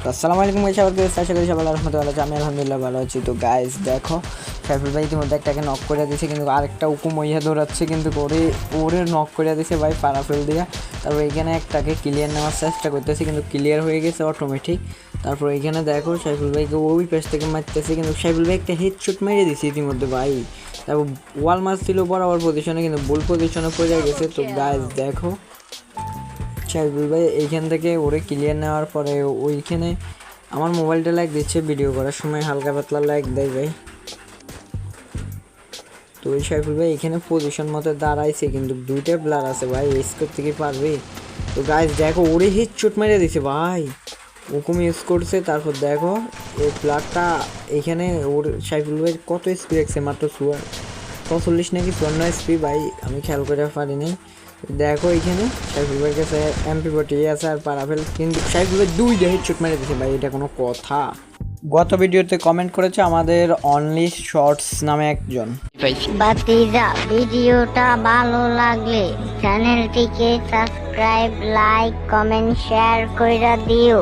তো আসসালামু আলাইকুম গাইস, আবার আশা করি সবাই রহমতুল্লাহ আছে। আমি আলহামদুলিল্লাহ ভালো আছি। তো গাইস দেখো, সাইফুল ভাই ইতিমধ্যে একটাকে নক করে দিয়েছে, কিন্তু আরেকটা উকু মইয়া দৌড়াচ্ছে, কিন্তু ওরে নক করে দিয়েছে ভাই পারাফেল দিয়া। তারপর এইখানে একটাকে ক্লিয়ার নেওয়ার চেষ্টা করতেছে, কিন্তু ক্লিয়ার হয়ে গেছে অটোমেটিক। তারপর এইখানে দেখো সাইফুল ভাইকে ওই পেস থেকে মারতেছে, কিন্তু সাইফুল ভাই একটা হেডশট মেরে দিয়েছে ইতিমধ্যে ভাই। তারপর ওয়াল মাছ ছিল বরাবর পজিশনে, কিন্তু ভুল পজিশনে পড়ে গেছে। তো গাইস দেখো সাইফুল ভাই এইখান থেকে ওরে ক্লিয়ার নেওয়ার পরে ওইখানে আমার মোবাইলটা লাইক দিচ্ছে, ভিডিও করার সময় হালকা পাতলা লাইক দেয় ভাই। তো ওই সাইফুল ভাই এখানে পজিশন মতো দাঁড়াইছে, কিন্তু দুইটা প্লেয়ার আছে ভাই, এস করতে কি পারবে? তো গাইস দেখো ওরে হেডশট মেরে দিছে ভাই, ওরকম ইউজ করছে। তারপর দেখো এই প্লেয়ারটা এখানে ওর সাইফুল ভাই কত স্পি রাখছে, মাত্র 44 নাকি 54 স্পি ভাই, আমি খেয়াল করে পারিনি। দেখো এখানে সাইফুল ভাইয়ের কাছে MP40 আছে আর পারাফেল, কিন্তু সাইফুল ভাই দুইটা হেডশট মেরে দিয়েছে ভাই, এটা কোনো কথা? গত ভিডিওতে কমেন্ট করেছে আমাদের অনলি শর্টস নামে একজন। বাতিজা, ভিডিওটা ভালো লাগলে চ্যানেলটিকে সাবস্ক্রাইব, লাইক, কমেন্ট, শেয়ার কইরা দিও।